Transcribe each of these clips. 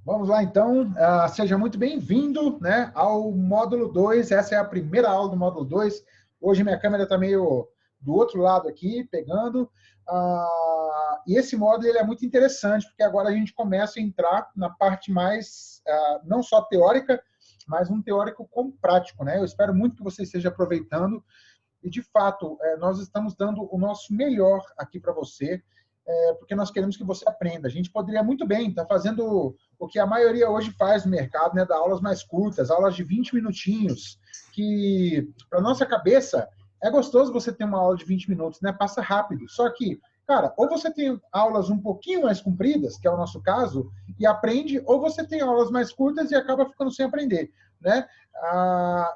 Vamos lá, então. Seja muito bem-vindo, né, ao módulo 2. Essa é a primeira aula do módulo 2. Hoje minha câmera está meio do outro lado aqui, pegando. E esse módulo ele é muito interessante, porque agora a gente começa a entrar na parte mais, não só teórica, mas um teórico com prático, né? Eu espero muito que você esteja aproveitando. E, de fato, nós estamos dando o nosso melhor aqui para você, porque nós queremos que você aprenda. A gente poderia muito bem estar fazendo o que a maioria hoje faz no mercado, né, dar aulas mais curtas, aulas de 20 minutinhos, que, para nossa cabeça, é gostoso você ter uma aula de 20 minutos, né? Passa rápido. Só que, cara, ou você tem aulas um pouquinho mais compridas, que é o nosso caso, e aprende, ou você tem aulas mais curtas e acaba ficando sem aprender, né?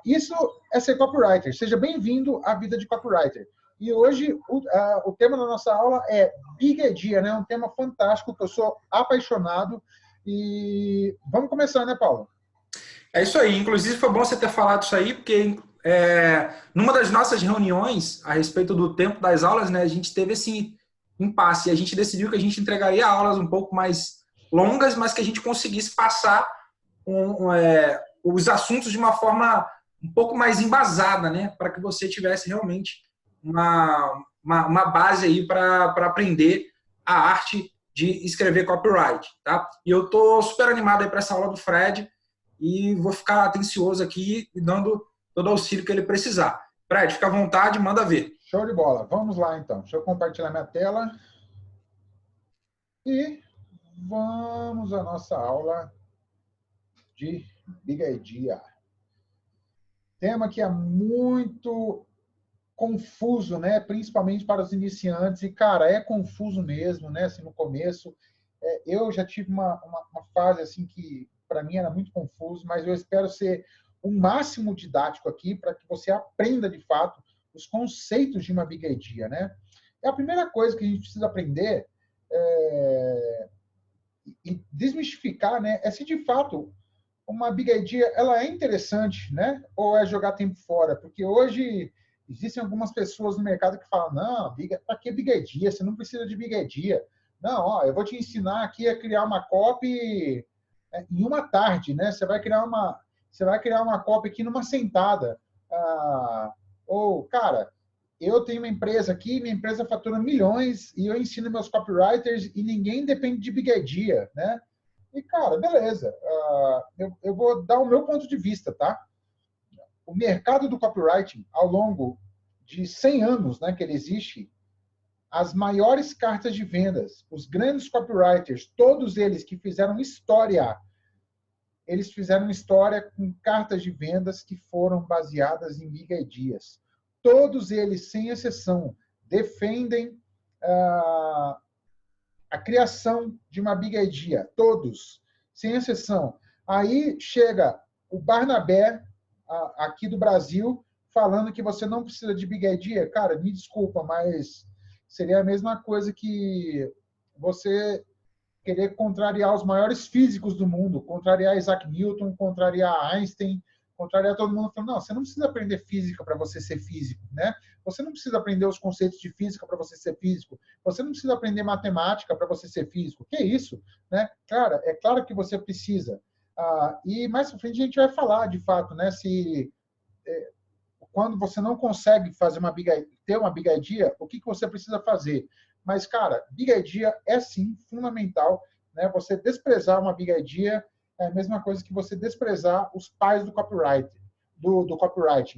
Isso é ser copywriter. Seja bem-vindo à vida de copywriter. E hoje o tema da nossa aula é Big Idea, né? Um tema fantástico que eu sou apaixonado. E vamos começar, né, Paulo? É isso aí. Inclusive, foi bom você ter falado isso aí, porque numa das nossas reuniões a respeito do tempo das aulas, né, a gente teve esse impasse. E a gente decidiu que a gente entregaria aulas um pouco mais longas, mas que a gente conseguisse passar os assuntos de uma forma um pouco mais embasada, né, para que você tivesse realmente uma base aí para aprender a arte de escrever copyright, tá? E eu tô super animado aí para essa aula do Fred e vou ficar atencioso aqui e dando todo o auxílio que ele precisar. Fred, fica à vontade, manda ver. Show de bola. Vamos lá, então. Deixa eu compartilhar minha tela. E vamos à nossa aula de Big Idea. Tema que é muito confuso, né? Principalmente para os iniciantes. E, cara, é confuso mesmo, né? Assim, no começo. Eu já tive uma fase assim que, para mim, era muito confuso, mas eu espero ser o máximo didático aqui para que você aprenda, de fato, os conceitos de uma Big Idea, né? E a primeira coisa que a gente precisa aprender e desmistificar, né? É se, de fato, uma Big Idea ela é interessante, né? Ou é jogar tempo fora? Porque hoje existem algumas pessoas no mercado que falam, não, para que Big Idea? Você não precisa de Big Idea. Não, ó, eu vou te ensinar aqui a criar uma copy em uma tarde, né? Você vai criar uma copy aqui numa sentada. Ou, cara, eu tenho uma empresa aqui, minha empresa fatura milhões e eu ensino meus copywriters e ninguém depende de Big Idea, né? E, cara, beleza. Eu vou dar o meu ponto de vista, tá? O mercado do copywriting, ao longo de 100 anos, né, que ele existe, as maiores cartas de vendas, os grandes copywriters, todos eles que fizeram história, eles fizeram história com cartas de vendas que foram baseadas em Big Ideas. Todos eles, sem exceção, defendem a criação de uma Big Idea. Todos, sem exceção. Aí chega o Barnabé, aqui do Brasil, falando que você não precisa de Big Idea. Cara, me desculpa, mas seria a mesma coisa que você querer contrariar os maiores físicos do mundo, contrariar Isaac Newton, contrariar Einstein, contrariar todo mundo, falando, não, você não precisa aprender física para você ser físico, né? Você não precisa aprender os conceitos de física para você ser físico. Você não precisa aprender matemática para você ser físico. Que isso? Né? Cara, é claro que você precisa. E mais para frente a gente vai falar, de fato, né? Quando você não consegue ter uma Big Idea, o que você precisa fazer? Mas, cara, Big Idea é sim fundamental, né? Você desprezar uma Big Idea é a mesma coisa que você desprezar os pais do copywriting,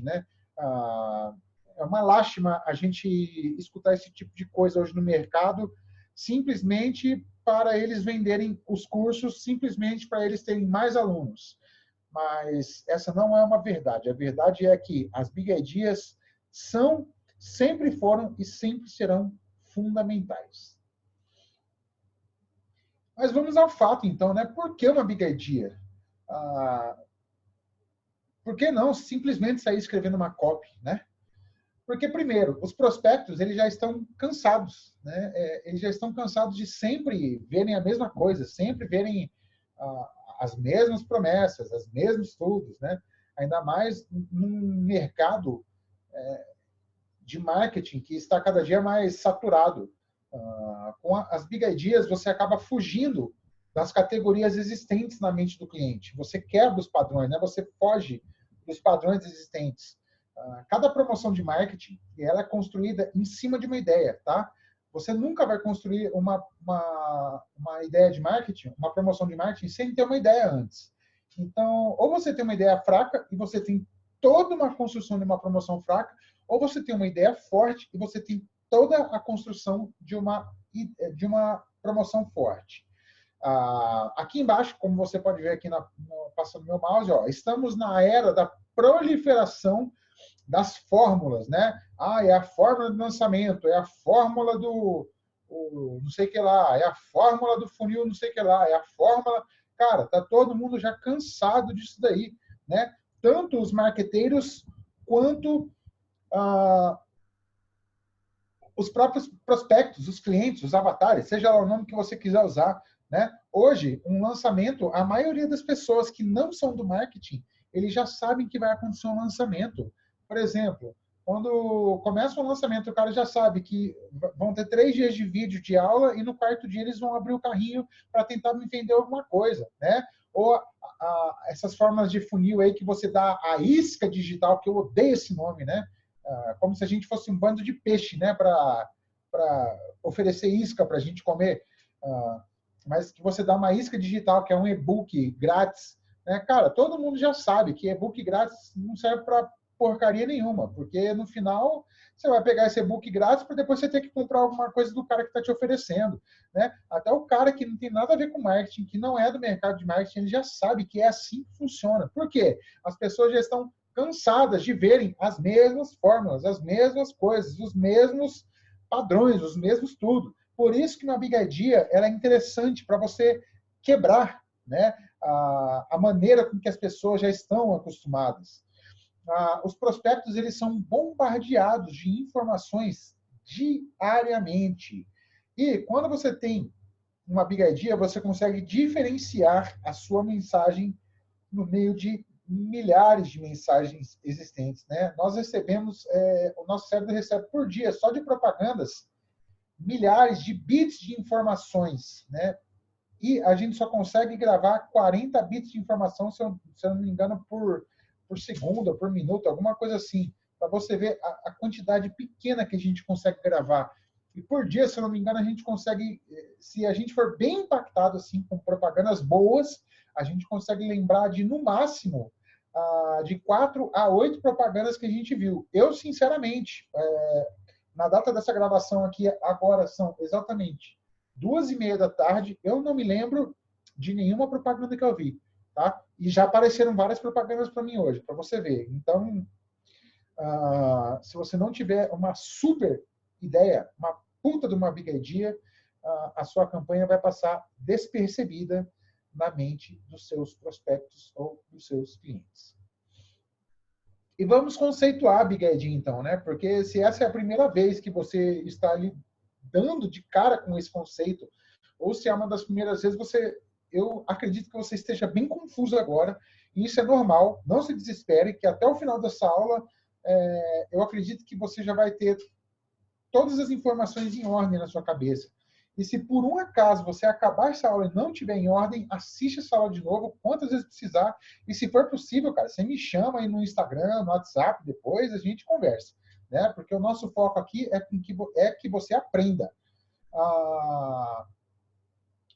né? É uma lástima a gente escutar esse tipo de coisa hoje no mercado, simplesmente para eles venderem os cursos, simplesmente para eles terem mais alunos. Mas essa não é uma verdade. A verdade é que as Big Ideas sempre foram e sempre serão fundamentais. Mas vamos ao fato, então, né? Por que uma Big Idea? Por que não simplesmente sair escrevendo uma copy, né? Porque, primeiro, os prospectos eles já estão cansados, né? Eles já estão cansados de sempre verem a mesma coisa, sempre verem as mesmas promessas, os mesmos estudos, né? Ainda mais num mercado de marketing que está cada dia mais saturado. Com as Big Ideas, você acaba fugindo das categorias existentes na mente do cliente. Você quebra os padrões, né? Você foge dos padrões existentes. Cada promoção de marketing, ela é construída em cima de uma ideia, tá? Você nunca vai construir uma ideia de marketing, uma promoção de marketing, sem ter uma ideia antes. Então, ou você tem uma ideia fraca e você tem toda uma construção de uma promoção fraca, ou você tem uma ideia forte e você tem toda a construção de uma promoção forte. Aqui embaixo, como você pode ver aqui passando meu mouse, ó, estamos na era da proliferação das fórmulas, né? É a fórmula do lançamento, é a fórmula do não sei o que lá, é a fórmula do funil não sei o que lá, é a fórmula... Cara, tá todo mundo já cansado disso daí, né? Tanto os marqueteiros quanto os próprios prospectos, os clientes, os avatares, seja lá o nome que você quiser usar, né? Hoje, um lançamento, a maioria das pessoas que não são do marketing, eles já sabem que vai acontecer um lançamento. Por exemplo, quando começa um lançamento, o cara já sabe que vão ter 3 dias de vídeo de aula e no quarto dia eles vão abrir o carrinho para tentar me vender alguma coisa, né? Ou essas formas de funil aí que você dá a isca digital, que eu odeio esse nome, né? Como se a gente fosse um bando de peixe, né? Para oferecer isca para a gente comer. Mas que você dá uma isca digital, que é um e-book grátis, né? Cara, todo mundo já sabe que e-book grátis não serve para porcaria nenhuma, porque no final você vai pegar esse e-book grátis para depois você ter que comprar alguma coisa do cara que está te oferecendo, né? Até o cara que não tem nada a ver com marketing, que não é do mercado de marketing, ele já sabe que é assim que funciona. Por quê? As pessoas já estão cansadas de verem as mesmas fórmulas, as mesmas coisas, os mesmos padrões, os mesmos tudo. Por isso que uma Big Idea ela é interessante para você quebrar, né, a maneira com que as pessoas já estão acostumadas. Os prospectos eles são bombardeados de informações diariamente. E quando você tem uma Big Idea, você consegue diferenciar a sua mensagem no meio de milhares de mensagens existentes, né? Nós recebemos, o nosso cérebro recebe por dia, só de propagandas, milhares de bits de informações, né? E a gente só consegue gravar 40 bits de informação, se eu não me engano, por segundo, por minuto, alguma coisa assim, para você ver a quantidade pequena que a gente consegue gravar. E por dia, se eu não me engano, a gente consegue, se a gente for bem impactado assim com propagandas boas, a gente consegue lembrar de, no máximo, de 4 a 8 propagandas que a gente viu. Eu, sinceramente, na data dessa gravação aqui, agora são exatamente 2h30 da tarde, eu não me lembro de nenhuma propaganda que eu vi. Tá? E já apareceram várias propagandas para mim hoje, para você ver. Então, se você não tiver uma super ideia, uma puta de uma Big Idea, a sua campanha vai passar despercebida na mente dos seus prospectos ou dos seus clientes. E vamos conceituar a Big Idea, então, né? Porque se essa é a primeira vez que você está ali dando de cara com esse conceito, ou se é uma das primeiras vezes, eu acredito que você esteja bem confuso agora, e isso é normal, não se desespere, que até o final dessa aula, eu acredito que você já vai ter todas as informações em ordem na sua cabeça. E se por um acaso você acabar essa aula e não estiver em ordem, assiste essa aula de novo, quantas vezes precisar, e se for possível, cara, você me chama aí no Instagram, no WhatsApp, depois a gente conversa, né? Porque o nosso foco aqui é que você aprenda.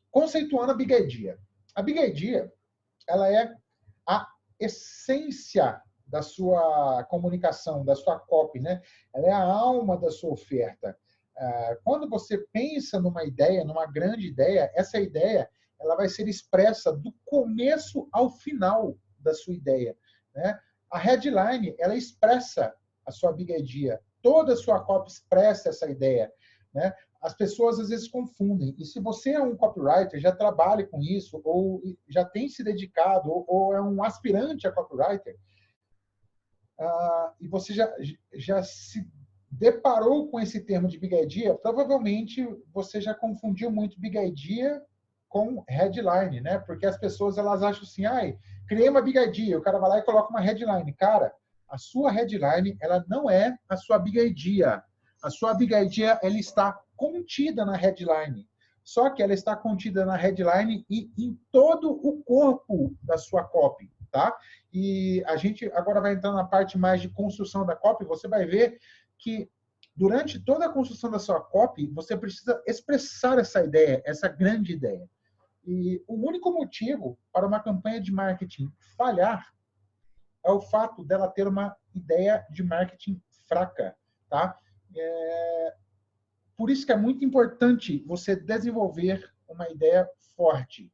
Conceituando a Big Idea. A Big Idea, ela é a essência da sua comunicação, da sua copy, né? Ela é a alma da sua oferta. Quando você pensa numa ideia, numa grande ideia, essa ideia ela vai ser expressa do começo ao final da sua ideia, né? A headline, ela expressa a sua Big Idea. Toda a sua copy expressa essa ideia, né? As pessoas às vezes confundem. E se você é um copywriter, já trabalha com isso, ou já tem se dedicado, ou é um aspirante a copywriter, e você já se deparou com esse termo de Big Idea, provavelmente você já confundiu muito Big Idea com headline, né? Porque as pessoas elas acham assim, criei uma Big Idea, o cara vai lá e coloca uma headline. Cara, a sua headline, ela não é a sua Big Idea. A sua Big Idea, ela está contida na headline. só que ela está contida na headline e em todo o corpo da sua copy, tá? E a gente agora vai entrar na parte mais de construção da copy, você vai ver que durante toda a construção da sua copy, você precisa expressar essa ideia, essa grande ideia. E o único motivo para uma campanha de marketing falhar é o fato dela ter uma ideia de marketing fraca, tá? Por isso que é muito importante você desenvolver uma ideia forte.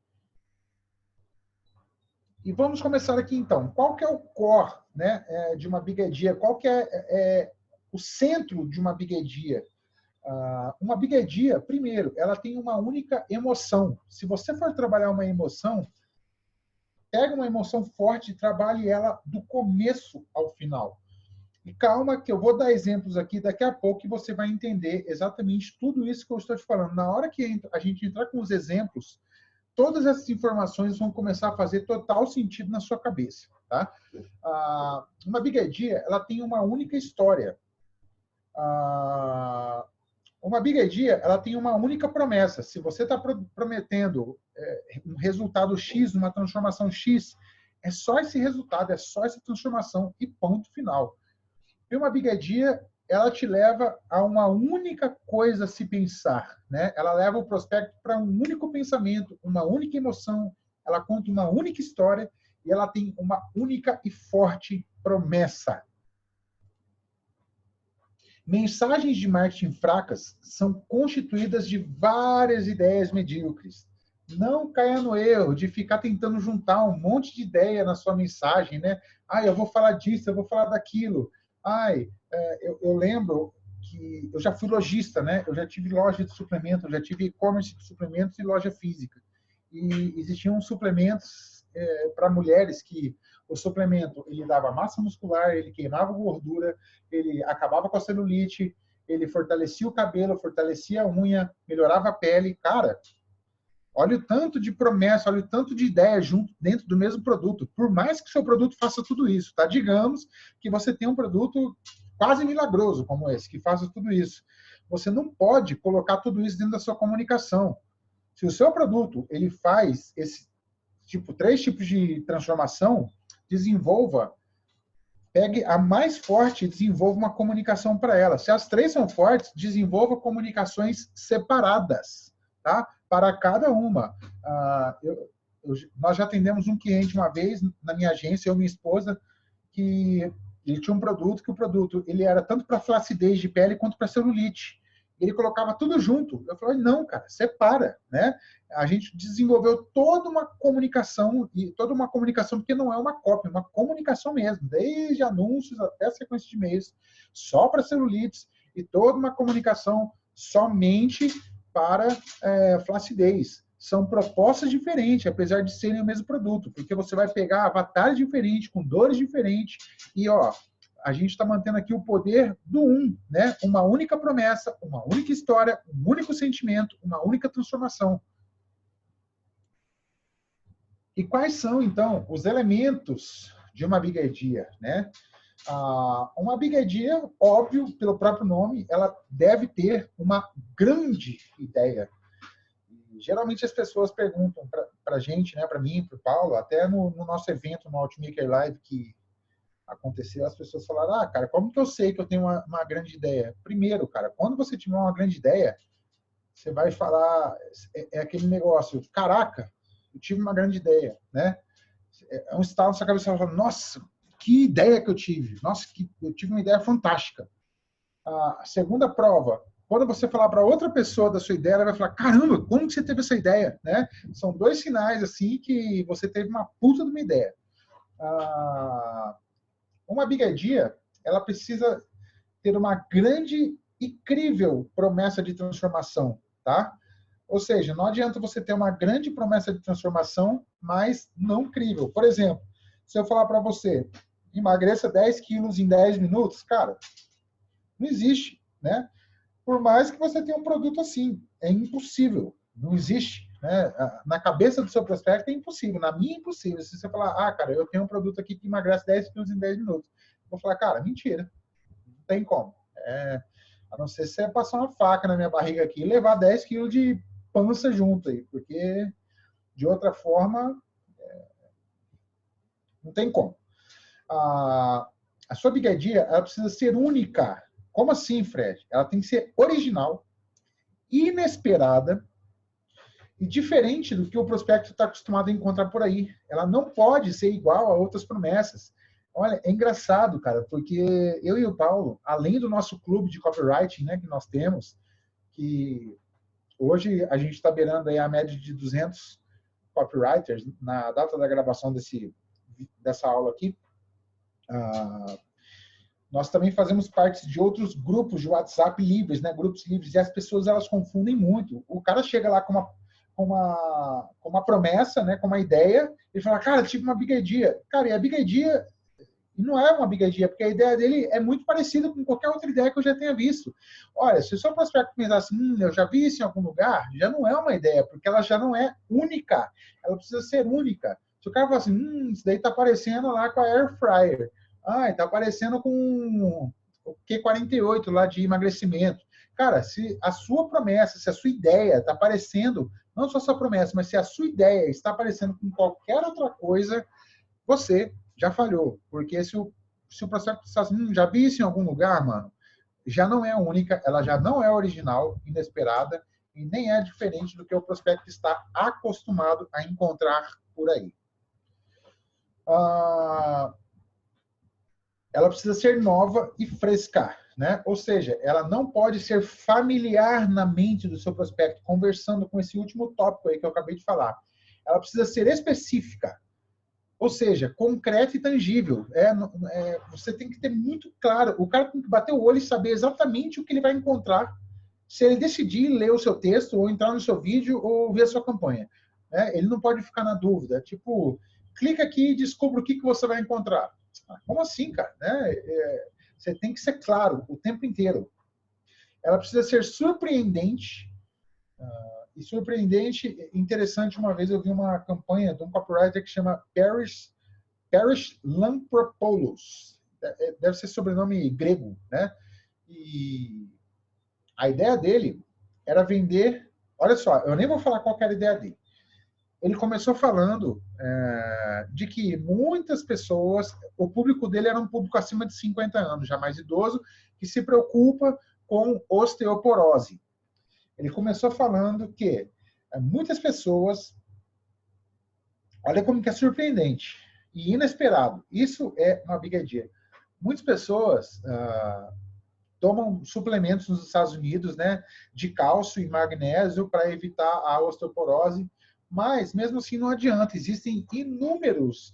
E vamos começar aqui, então. Qual que é o core, né, de uma big idea? Qual que é o centro de uma big idea? Uma big idea, primeiro, ela tem uma única emoção. Se você for trabalhar uma emoção, pega uma emoção forte e trabalhe ela do começo ao final. E calma que eu vou dar exemplos aqui daqui a pouco e você vai entender exatamente tudo isso que eu estou te falando. Na hora que a gente entrar com os exemplos, todas essas informações vão começar a fazer total sentido na sua cabeça. Tá? Uma big idea, ela tem uma única história. Uma big idea, ela tem uma única promessa. Se você está prometendo um resultado X, uma transformação X, é só esse resultado, é só essa transformação e ponto final. E uma big idea, ela te leva a uma única coisa a se pensar, né? Ela leva o prospecto para um único pensamento, uma única emoção, ela conta uma única história e ela tem uma única e forte promessa. Mensagens de marketing fracas são constituídas de várias ideias medíocres. Não caia no erro de ficar tentando juntar um monte de ideia na sua mensagem, né? Eu vou falar disso, eu vou falar daquilo. Eu lembro que eu já fui lojista, né? Eu já tive loja de suplemento, eu já tive e-commerce de suplementos e loja física. E existiam suplementos para mulheres que o suplemento ele dava massa muscular, ele queimava gordura, ele acabava com a celulite, ele fortalecia o cabelo, fortalecia a unha, melhorava a pele. Cara, olha o tanto de promessa, olha o tanto de ideia junto dentro do mesmo produto. Por mais que o seu produto faça tudo isso, tá? Digamos que você tem um produto quase milagroso como esse, que faça tudo isso. Você não pode colocar tudo isso dentro da sua comunicação. Se o seu produto ele faz esse três tipos de transformação, desenvolva, pegue a mais forte e desenvolva uma comunicação para ela. Se as três são fortes, desenvolva comunicações separadas, tá? Para cada uma. Nós já atendemos um cliente uma vez na minha agência, eu e minha esposa, que ele tinha um produto, que o produto ele era tanto para flacidez de pele quanto para celulite. Ele colocava tudo junto. Eu falei, não, cara, separa, né? A gente desenvolveu toda uma comunicação, porque não é uma cópia, é uma comunicação mesmo, desde anúncios até sequência de e-mails, só para celulites, e toda uma comunicação somente para flacidez. São propostas diferentes, apesar de serem o mesmo produto, porque você vai pegar avatares diferentes, com dores diferentes, e a gente está mantendo aqui o poder do né? Uma única promessa, uma única história, um único sentimento, uma única transformação. E quais são, então, os elementos de uma big idea, né? Uma big idea, óbvio, pelo próprio nome, ela deve ter uma grande ideia. E, geralmente as pessoas perguntam para a gente, né, para mim, para o Paulo, até no nosso evento, no Outmaker Live, que aconteceu, as pessoas falaram, cara, como que eu sei que eu tenho uma grande ideia? Primeiro, cara, quando você tiver uma grande ideia, você vai falar, aquele negócio, caraca, eu tive uma grande ideia, né? É um estalo na sua cabeça, fala, nossa, que ideia que eu tive, nossa, eu tive uma ideia fantástica. A segunda prova, quando você falar para outra pessoa da sua ideia, ela vai falar, caramba, como que você teve essa ideia, né? São dois sinais, assim, que você teve uma puta de uma ideia. Uma big idea, ela precisa ter uma grande e crível promessa de transformação, tá? Ou seja, não adianta você ter uma grande promessa de transformação, mas não crível. Por exemplo, se eu falar para você, emagreça 10 quilos em 10 minutos, cara, não existe, né? Por mais que você tenha um produto assim, é impossível, não existe. Né? Na cabeça do seu prospecto é impossível, na minha é impossível. Se você falar, cara, eu tenho um produto aqui que emagrece 10 quilos em 10 minutos, eu vou falar, cara, mentira, não tem como. A não ser se você passar uma faca na minha barriga aqui e levar 10 quilos de pança junto aí, porque de outra forma não tem como. A sua Big Idea, ela precisa ser única. Como assim, Fred? Ela tem que ser original, inesperada e diferente do que o prospecto está acostumado a encontrar por aí. Ela não pode ser igual a outras promessas. Olha, é engraçado, cara, porque eu e o Paulo, além do nosso clube de copywriting, né, que nós temos, que hoje a gente está beirando aí a média de 200 copywriters na data da gravação dessa aula aqui. Nós também fazemos parte de outros grupos de WhatsApp livres, né? Grupos livres, e as pessoas elas confundem muito. O cara chega lá com uma promessa, né? Com uma ideia, e fala, cara, tive uma big idea. Cara, e a big idea não é uma big idea, porque a ideia dele é muito parecida com qualquer outra ideia que eu já tenha visto. Olha, se o seu prospecto pensar assim, eu já vi isso em algum lugar, já não é uma ideia, porque ela já não é única. Ela precisa ser única. Se o cara falar assim, isso daí tá parecendo lá com a Air Fryer. Tá parecendo com o Q48 lá de emagrecimento. Cara, se a sua promessa, se a sua ideia está parecendo, não só a sua promessa, mas se a sua ideia está parecendo com qualquer outra coisa, você já falhou. Porque se o prospecto está assim, já vi isso em algum lugar, mano, já não é única, ela já não é original, inesperada, e nem é diferente do que o prospecto está acostumado a encontrar por aí. Ela precisa ser nova e fresca, né? Ou seja, ela não pode ser familiar na mente do seu prospecto, conversando com esse último tópico aí que eu acabei de falar. Ela precisa ser específica, ou seja, concreta e tangível. Você tem que ter muito claro, o cara tem que bater o olho e saber exatamente o que ele vai encontrar se ele decidir ler o seu texto, ou entrar no seu vídeo, ou ver a sua campanha. Ele não pode ficar na dúvida, tipo, clica aqui e descubra o que você vai encontrar. Como assim, cara? Você tem que ser claro o tempo inteiro. Ela precisa ser surpreendente. E surpreendente, interessante, uma vez eu vi uma campanha de um copywriter que chama Parrish Lampropoulos. Deve ser sobrenome grego, né? E a ideia dele era vender... Olha só, eu nem vou falar qual era a ideia dele. Ele começou falando de que muitas pessoas, o público dele era um público acima de 50 anos, já mais idoso, que se preocupa com osteoporose. Ele começou falando que muitas pessoas, olha como que é surpreendente e inesperado, isso é uma big idea. Muitas pessoas tomam suplementos nos Estados Unidos, né, de cálcio e magnésio para evitar a osteoporose, mas, mesmo assim, não adianta. Existem inúmeros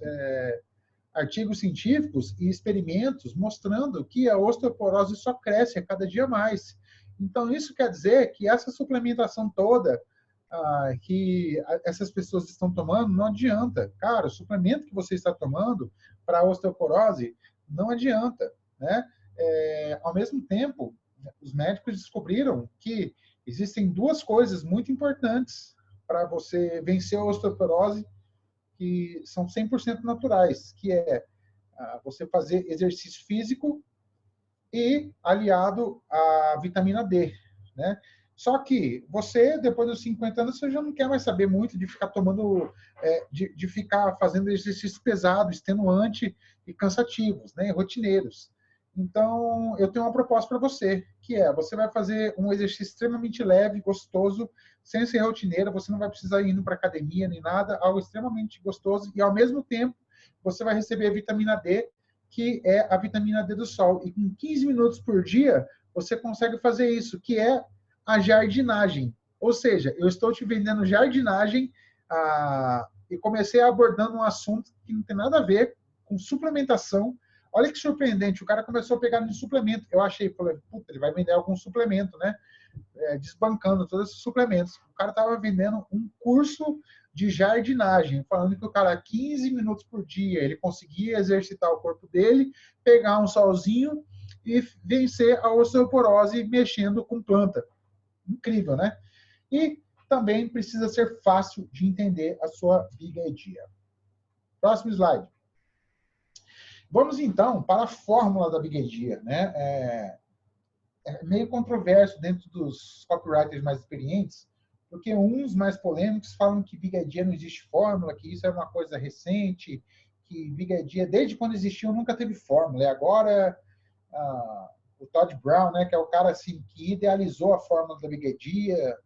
artigos científicos e experimentos mostrando que a osteoporose só cresce a cada dia mais. Então, isso quer dizer que essa suplementação toda que essas pessoas estão tomando não adianta. Cara, o suplemento que você está tomando para a osteoporose não adianta, né? Ao mesmo tempo, os médicos descobriram que existem duas coisas muito importantes para você vencer a osteoporose, que são 100% naturais, que é você fazer exercício físico e aliado à vitamina D, né? Só que você, depois dos 50 anos, você já não quer mais saber muito de ficar tomando, de ficar fazendo exercícios pesados, extenuantes e cansativos, né? Rotineiros. Então, eu tenho uma proposta para você, que você vai fazer um exercício extremamente leve, gostoso, sem ser rotineiro, você não vai precisar ir indo para academia nem nada, algo extremamente gostoso, e ao mesmo tempo você vai receber a vitamina D, que é a vitamina D do sol. E com 15 minutos por dia, você consegue fazer isso, que é a jardinagem. Ou seja, eu estou te vendendo jardinagem e comecei abordando um assunto que não tem nada a ver com suplementação. Olha que surpreendente, o cara começou a pegar no suplemento. Eu achei, falei, puta, ele vai vender algum suplemento, né? Desbancando todos esses suplementos. O cara estava vendendo um curso de jardinagem, falando que o cara, 15 minutos por dia, ele conseguia exercitar o corpo dele, pegar um solzinho e vencer a osteoporose mexendo com planta. Incrível, né? E também precisa ser fácil de entender a sua big idea. Próximo slide. Vamos, então, para a fórmula da big idea, né? É meio controverso dentro dos copywriters mais experientes porque uns mais polêmicos falam que Big Idea não existe fórmula, que isso é uma coisa recente, que Big Idea, desde quando existiu, nunca teve fórmula. E agora, o Todd Brown, né, que é o cara assim, que idealizou a fórmula da Big Idea.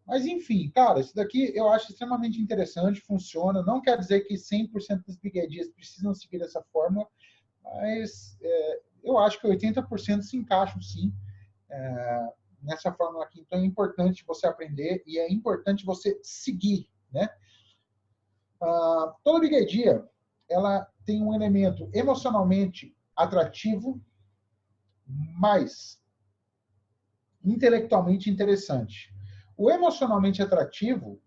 Mas, enfim, cara, isso daqui eu acho extremamente interessante, funciona. Não quer dizer que 100% dos Big Ideas precisam seguir essa fórmula, mas eu acho que 80% se encaixam, sim, nessa fórmula aqui. Então, é importante você aprender e é importante você seguir, né? Toda Big Idea, ela tem um elemento emocionalmente atrativo, mas intelectualmente interessante. O emocionalmente atrativo,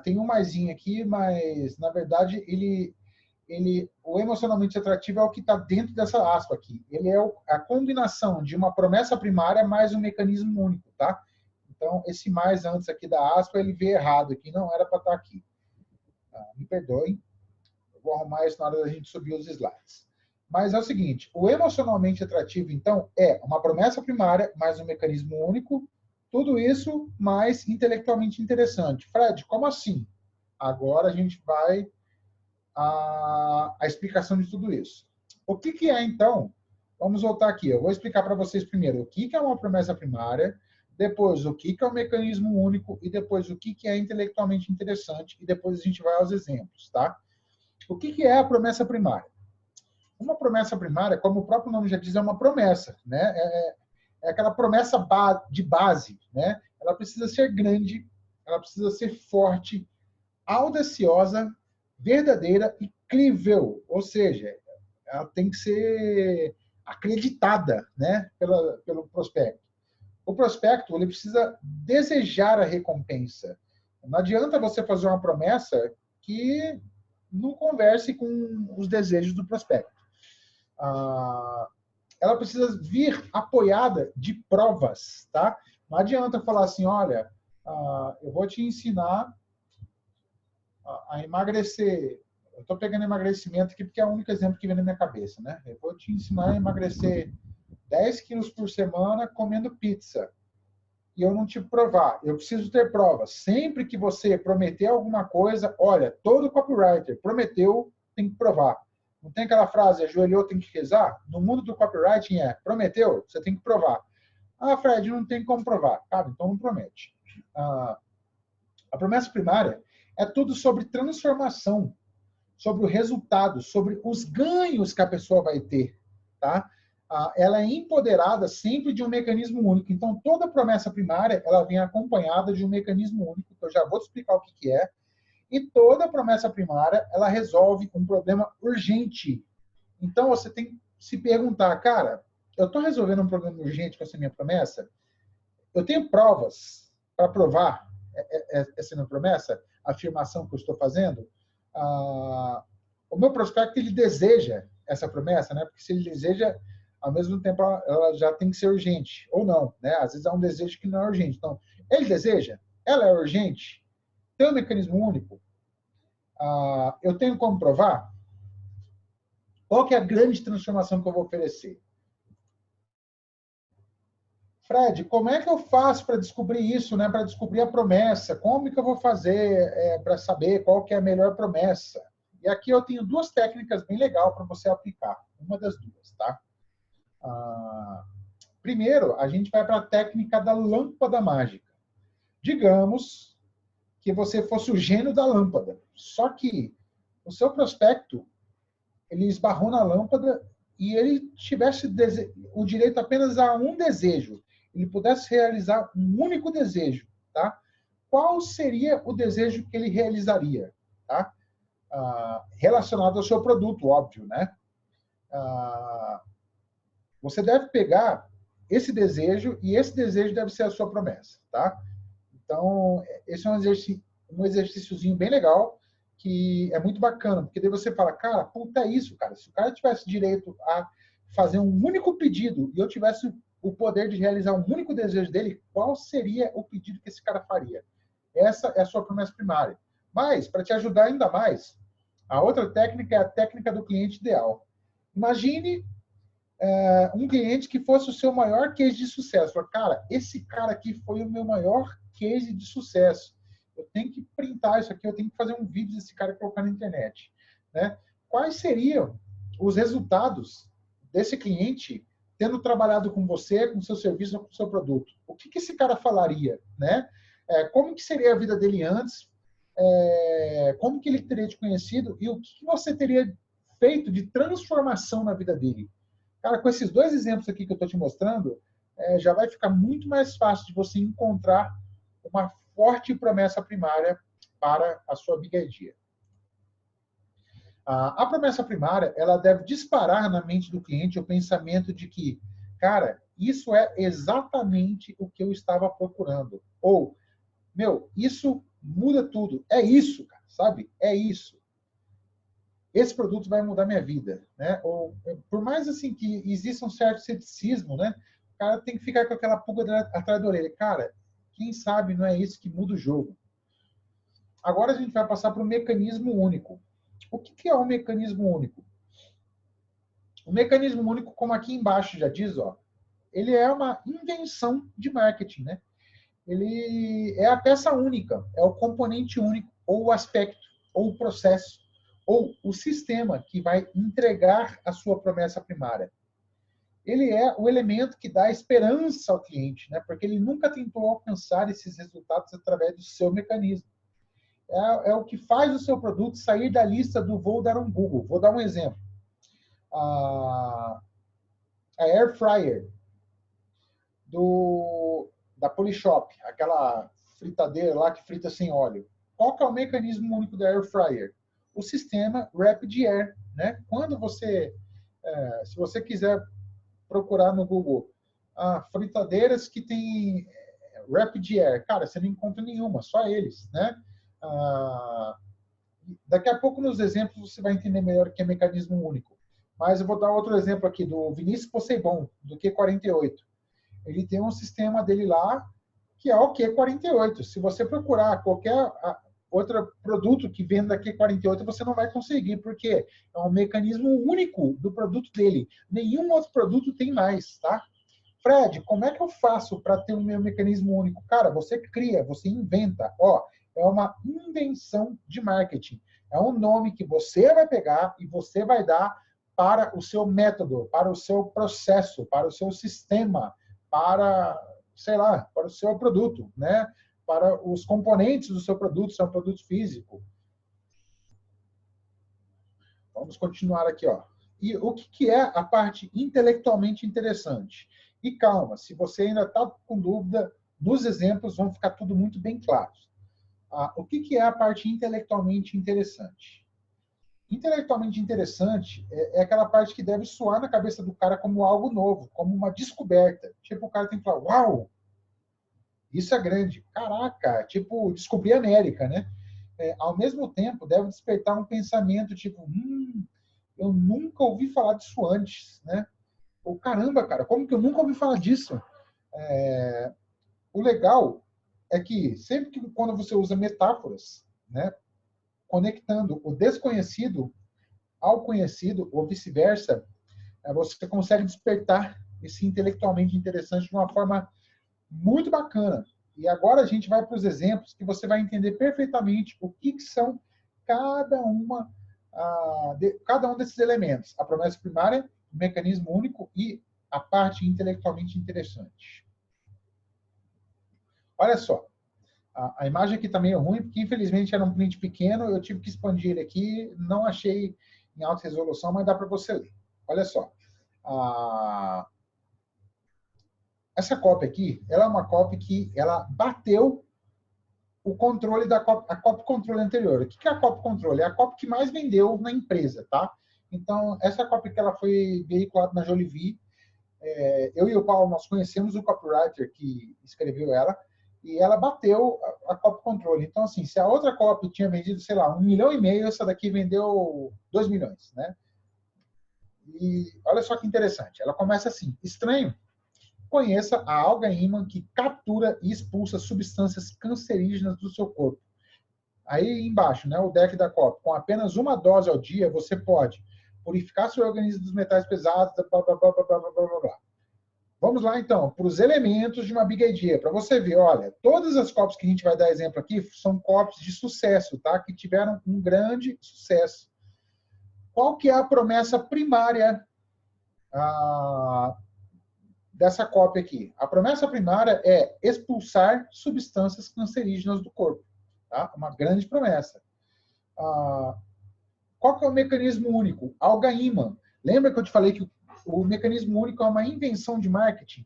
tem um maisinho aqui, mas, na verdade, o emocionalmente atrativo é o que está dentro dessa aspa aqui. Ele é a combinação de uma promessa primária mais um mecanismo único, tá? Então, esse mais antes aqui da aspa, ele veio errado aqui, não era para estar aqui. Me perdoem, eu vou arrumar isso na hora da gente subir os slides. Mas é o seguinte, o emocionalmente atrativo, então, é uma promessa primária mais um mecanismo único, tudo isso mais intelectualmente interessante. Fred, como assim? Agora a gente vai a explicação de tudo isso. O que é, então? Vamos voltar aqui. Eu vou explicar para vocês primeiro o que é uma promessa primária, depois o que é um mecanismo único e depois o que é intelectualmente interessante e depois a gente vai aos exemplos, tá? O que é a promessa primária? Uma promessa primária, como o próprio nome já diz, é uma promessa, né? É aquela promessa de base, né? Ela precisa ser grande, ela precisa ser forte, audaciosa, verdadeira e crível, ou seja, ela tem que ser acreditada, né, pelo prospecto. O prospecto ele precisa desejar a recompensa. Não adianta você fazer uma promessa que não converse com os desejos do prospecto. Ela precisa vir apoiada de provas, tá? Não adianta falar assim, olha, eu vou te ensinar a emagrecer. Eu estou pegando emagrecimento aqui porque é o único exemplo que vem na minha cabeça, né? Eu vou te ensinar a emagrecer 10 quilos por semana comendo pizza. E eu não te provar. Eu preciso ter provas. Sempre que você prometer alguma coisa, olha, todo copywriter prometeu, tem que provar. Não tem aquela frase, ajoelhou, tem que rezar? No mundo do copywriting prometeu, você tem que provar. Ah, Fred, não tem como provar. Cara, então não promete. A promessa primária é tudo sobre transformação, sobre o resultado, sobre os ganhos que a pessoa vai ter, tá? Ela é empoderada sempre de um mecanismo único. Então, toda promessa primária, ela vem acompanhada de um mecanismo único, que eu já vou te explicar o que é. E toda promessa primária, ela resolve um problema urgente. Então, você tem que se perguntar, cara, eu estou resolvendo um problema urgente com essa minha promessa? Eu tenho provas para provar essa minha promessa, a afirmação que eu estou fazendo? O meu prospecto, ele deseja essa promessa, né? Porque se ele deseja, ao mesmo tempo, ela já tem que ser urgente, ou não, né? Às vezes há um desejo que não é urgente. Então, ele deseja, ela é urgente, tem um mecanismo único, eu tenho como provar? Qual que é a grande transformação que eu vou oferecer? Fred, como é que eu faço para descobrir isso, né? Para descobrir a promessa? Como que eu vou fazer para saber qual que é a melhor promessa? E aqui eu tenho duas técnicas bem legais para você aplicar. Uma das duas, tá? Primeiro, a gente vai para a técnica da lâmpada mágica. Digamos que você fosse o gênio da lâmpada. Só que o seu prospecto, ele esbarrou na lâmpada e ele tivesse o direito apenas a um desejo. Ele pudesse realizar um único desejo, tá? Qual seria o desejo que ele realizaria, tá? Relacionado ao seu produto, óbvio, né? Você deve pegar esse desejo e esse desejo deve ser a sua promessa, tá? Então, esse é um exercíciozinho bem legal que é muito bacana, porque daí você fala, cara, puta, é isso, cara. Se o cara tivesse direito a fazer um único pedido e eu tivesse o poder de realizar um único desejo dele, qual seria o pedido que esse cara faria? Essa é a sua promessa primária. Mas, para te ajudar ainda mais, a outra técnica é a técnica do cliente ideal. Imagine um cliente que fosse o seu maior case de sucesso. Fala, cara, esse cara aqui foi o meu maior case de sucesso. Eu tenho que printar isso aqui, eu tenho que fazer um vídeo desse cara e colocar na internet, né? Quais seriam os resultados desse cliente tendo trabalhado com você, com seu serviço ou com seu produto? O que esse cara falaria, né? Como que seria a vida dele antes? Como que ele teria te conhecido? E o que você teria feito de transformação na vida dele? Cara, com esses dois exemplos aqui que eu estou te mostrando, já vai ficar muito mais fácil de você encontrar uma forte promessa primária para a sua Big Idea. A promessa primária, ela deve disparar na mente do cliente o pensamento de que, cara, isso é exatamente o que eu estava procurando. Ou, meu, isso muda tudo. É isso, cara, sabe? É isso. Esse produto vai mudar minha vida, né? Ou, por mais assim que exista um certo ceticismo, né? O cara tem que ficar com aquela pulga atrás da orelha. Cara, quem sabe não é isso que muda o jogo. Agora a gente vai passar para o mecanismo único. O que é um mecanismo único? O mecanismo único, como aqui embaixo já diz, ó, ele é uma invenção de marketing, né? Ele é a peça única, é o componente único, ou o aspecto, ou o processo, ou o sistema que vai entregar a sua promessa primária. Ele é o elemento que dá esperança ao cliente, né? Porque ele nunca tentou alcançar esses resultados através do seu mecanismo. É o que faz o seu produto sair da lista do vou dar um Google. Vou dar um exemplo. A Air Fryer da Polishop, aquela fritadeira lá que frita sem óleo. Qual que é o mecanismo único da Air Fryer? O sistema Rapid Air, né? Quando se você quiser procurar no Google fritadeiras que tem Rapid Air, cara, você não encontra nenhuma, só eles, né? Daqui a pouco nos exemplos você vai entender melhor o que é mecanismo único. Mas eu vou dar outro exemplo aqui do Vinícius Poseidon, do Q48. Ele tem um sistema dele lá que é o Q48. Se você procurar qualquer outro produto que venda Q48, você não vai conseguir, porque é um mecanismo único do produto dele. Nenhum outro produto tem mais, tá? Fred, como é que eu faço para ter o meu mecanismo único? Cara, você cria, você inventa. É uma invenção de marketing. É um nome que você vai pegar e você vai dar para o seu método, para o seu processo, para o seu sistema, para, sei lá, para o seu produto, né? Para os componentes do seu produto, se é um produto físico. Vamos continuar aqui, ó. E o que é a parte intelectualmente interessante? E calma, se você ainda está com dúvida, nos exemplos vão ficar tudo muito bem claros. O que é a parte intelectualmente interessante? Intelectualmente interessante é aquela parte que deve soar na cabeça do cara como algo novo, como uma descoberta. Tipo, o cara tem que falar, uau, isso é grande. Caraca, tipo, descobri a América, né? Ao mesmo tempo, deve despertar um pensamento tipo, eu nunca ouvi falar disso antes, né? Ou caramba, cara, como que eu nunca ouvi falar disso? O legal é que sempre que quando você usa metáforas, né, conectando o desconhecido ao conhecido, ou vice-versa, você consegue despertar esse intelectualmente interessante de uma forma muito bacana. E agora a gente vai para os exemplos que você vai entender perfeitamente o que são cada um desses elementos. A promessa primária, o mecanismo único e a parte intelectualmente interessante. Olha só, a imagem aqui está meio ruim, porque infelizmente era um print pequeno, eu tive que expandir ele aqui, não achei em alta resolução, mas dá para você ler. Olha só, essa cópia aqui, ela é uma cópia que ela bateu o controle a cópia controle anterior. O que é a cópia controle? É a cópia que mais vendeu na empresa, tá? Então, essa cópia que ela foi veiculada na Jolivie, eu e o Paulo, nós conhecemos o copywriter que escreveu ela, e ela bateu a copy controle. Então, assim, se a outra copy tinha vendido, sei lá, 1,5 milhão, essa daqui vendeu 2 milhões, né? E olha só que interessante. Ela começa assim, estranho. Conheça a alga ímã que captura e expulsa substâncias cancerígenas do seu corpo. Aí embaixo, né, o deck da copy. Com apenas uma dose ao dia, você pode purificar seu organismo dos metais pesados, blá, blá, blá, blá, blá, blá, blá, blá. Vamos lá, então, para os elementos de uma Big Idea, para você ver, olha, todas as copies que a gente vai dar exemplo aqui são copies de sucesso, tá? Que tiveram um grande sucesso. Qual que é a promessa primária dessa cópia aqui? A promessa primária é expulsar substâncias cancerígenas do corpo, tá? Uma grande promessa. Qual que é o mecanismo único? Alga-ímã. Lembra que eu te falei que o mecanismo único é uma invenção de marketing?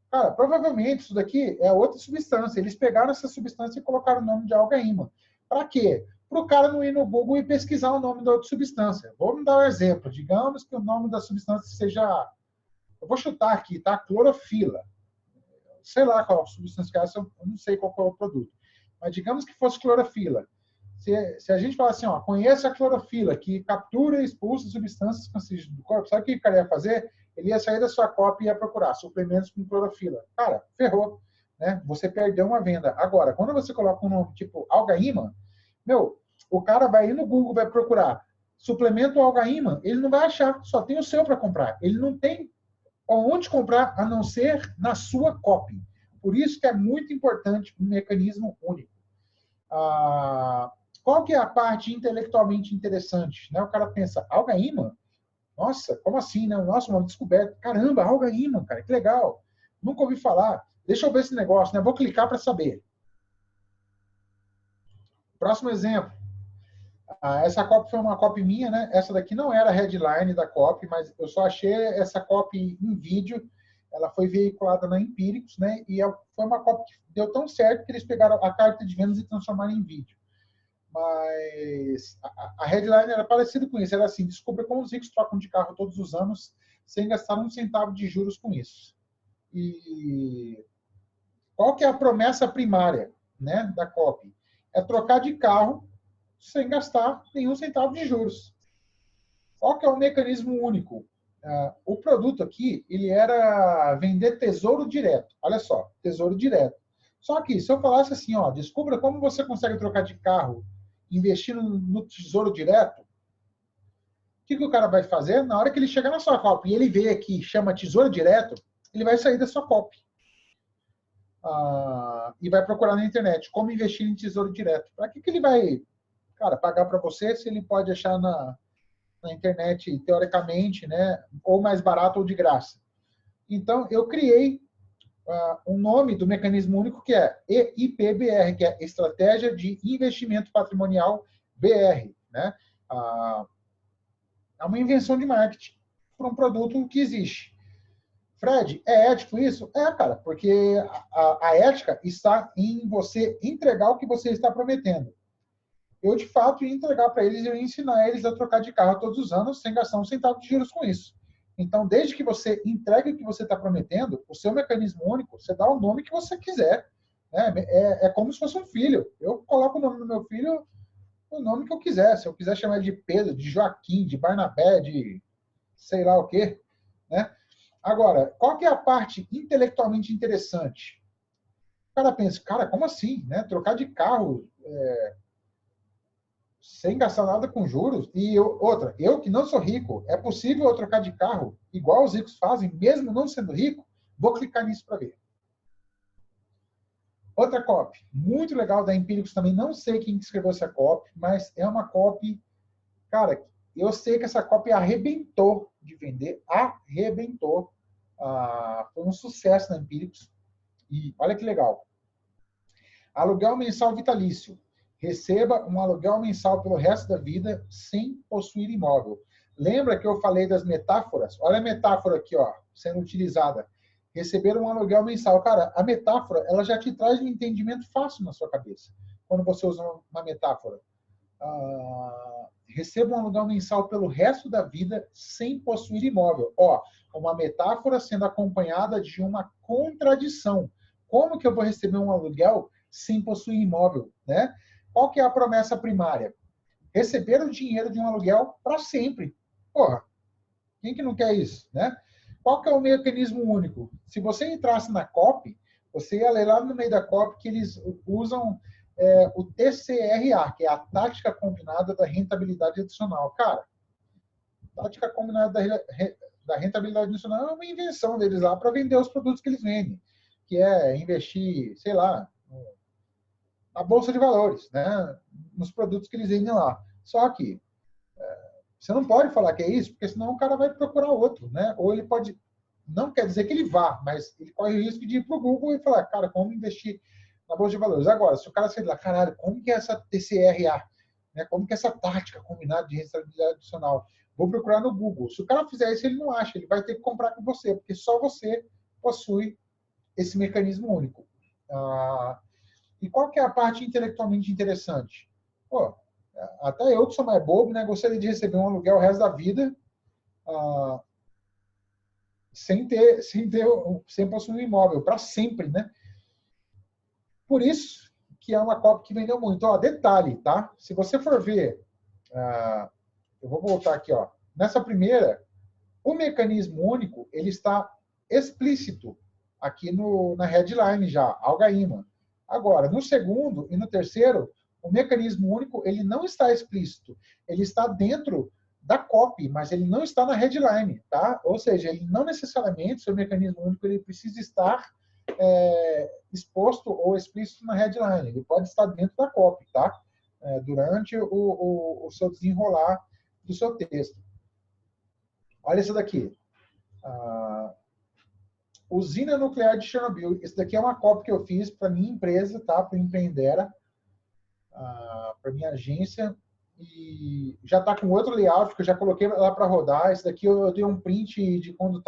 Cara, provavelmente isso daqui é outra substância. Eles pegaram essa substância e colocaram o nome de alga-ímã. Para quê? Para o cara não ir no Google e pesquisar o nome da outra substância. Vamos dar um exemplo. Digamos que o nome da substância seja... Eu vou chutar aqui, tá? Clorofila. Sei lá qual substância que é essa, eu não sei qual é o produto. Mas digamos que fosse clorofila. Se a gente falar assim, ó, conheça a clorofila, que captura e expulsa substâncias cancerígenas do corpo, sabe o que o cara ia fazer? Ele ia sair da sua cópia e ia procurar suplementos com clorofila. Cara, ferrou. Né? Você perdeu uma venda. Agora, quando você coloca um nome tipo alga-ímã, meu, o cara vai ir no Google, vai procurar suplemento alga-ímã, ele não vai achar, só tem o seu para comprar. Ele não tem onde comprar a não ser na sua cópia. Por isso que é muito importante um mecanismo único. Qual que é a parte intelectualmente interessante? Né? O cara pensa, alga-ímã? Nossa, como assim? Né? Nossa, uma descoberta. Caramba, alga-ímã, cara, que legal. Nunca ouvi falar. Deixa eu ver esse negócio, né? Vou clicar para saber. Próximo exemplo. Essa copy foi uma copy minha, né? Essa daqui não era a headline da copy, mas eu só achei essa copy em vídeo. Ela foi veiculada na Empíricos, né? E foi uma copy que deu tão certo que eles pegaram a carta de vendas e transformaram em vídeo. Mas a headline era parecida com isso. Era assim, descubra como os ricos trocam de carro todos os anos sem gastar um centavo de juros com isso. E qual que é a promessa primária, né, da copy? É trocar de carro sem gastar nenhum centavo de juros. Qual que é o mecanismo único? O produto aqui, ele era vender tesouro direto. Olha só, tesouro direto. Só que, se eu falasse assim, ó, descubra como você consegue trocar de carro investindo no tesouro direto, o que o cara vai fazer? Na hora que ele chegar na sua copy e ele vê aqui, chama tesouro direto, ele vai sair da sua copy. E vai procurar na internet como investir em tesouro direto. Para que ele vai, cara, pagar para você se ele pode achar na internet, teoricamente, né, ou mais barato ou de graça? Então, eu criei um nome do mecanismo único que é EIPBR, que é Estratégia de Investimento Patrimonial BR. Né? É uma invenção de marketing para um produto que existe. Fred, é ético isso? É, cara, porque a ética está em você entregar o que você está prometendo. Eu, de fato, ia entregar para eles e eu ia ensinar eles a trocar de carro todos os anos sem gastar um centavo de juros com isso. Então, desde que você entregue o que você está prometendo, o seu mecanismo único, você dá o nome que você quiser. Né? É como se fosse um filho. Eu coloco o nome do meu filho, o nome que eu quiser. Se eu quiser chamar ele de Pedro, de Joaquim, de Barnabé, de sei lá o quê. Né? Agora, qual que é a parte intelectualmente interessante? O cara pensa, cara, como assim? Né? Trocar de carro sem gastar nada com juros. E outra, eu que não sou rico, é possível eu trocar de carro igual os ricos fazem, mesmo não sendo rico? Vou clicar nisso para ver. Outra copy, muito legal da Empíricos também, não sei quem escreveu essa copy, mas é uma copy, cara, eu sei que essa copy arrebentou de vender, arrebentou. Foi um sucesso na Empíricos. E olha que legal. Aluguel mensal vitalício. Receba um aluguel mensal pelo resto da vida sem possuir imóvel. Lembra que eu falei das metáforas? Olha a metáfora aqui, ó, sendo utilizada. Receber um aluguel mensal. Cara, a metáfora, ela já te traz um entendimento fácil na sua cabeça, quando você usa uma metáfora. Receba um aluguel mensal pelo resto da vida sem possuir imóvel. Ó, uma metáfora sendo acompanhada de uma contradição. Como que eu vou receber um aluguel sem possuir imóvel, né? Qual que é a promessa primária? Receber o dinheiro de um aluguel para sempre. Porra, quem que não quer isso, né? Qual que é o mecanismo único? Se você entrasse na copy, você ia ler lá no meio da copy que eles usam o TCRA, que é a Tática Combinada da Rentabilidade Adicional. Cara, Tática Combinada da rentabilidade nacional é uma invenção deles lá para vender os produtos que eles vendem, que é investir, sei lá, na bolsa de valores, né, nos produtos que eles vendem lá. Só que você não pode falar que é isso, porque senão o cara vai procurar outro, né? Ou ele pode, não quer dizer que ele vá, mas ele corre o risco de ir para o Google e falar, cara, como investir na bolsa de valores? Agora, se o cara sair lá, caralho, como que é essa TCRA? Né? Como que é essa tática combinada de rentabilidade adicional? Vou procurar no Google. Se o cara fizer isso, ele não acha, ele vai ter que comprar com você, porque só você possui esse mecanismo único. E qual que é a parte intelectualmente interessante? Pô, até eu que sou mais bobo, né, gostaria de receber um aluguel o resto da vida, sem possuir um imóvel, para sempre, né? Por isso que é uma copy que vendeu muito. Ó, detalhe, tá? Se você for ver, eu vou voltar aqui, ó. Nessa primeira, o mecanismo único, ele está explícito aqui na headline já, Algaíma. Agora, no segundo e no terceiro, o mecanismo único, ele não está explícito. Ele está dentro da copy, mas ele não está na headline, tá? Ou seja, ele não necessariamente, seu mecanismo único, ele precisa estar exposto ou explícito na headline. Ele pode estar dentro da copy, tá? Durante o seu desenrolar do seu texto. Olha isso daqui. Usina nuclear de Chernobyl. Esse daqui é uma copy que eu fiz para minha empresa, tá? Para o Empreendera, para minha agência. E já está com outro layout que eu já coloquei lá para rodar. Esse daqui eu dei um print de quando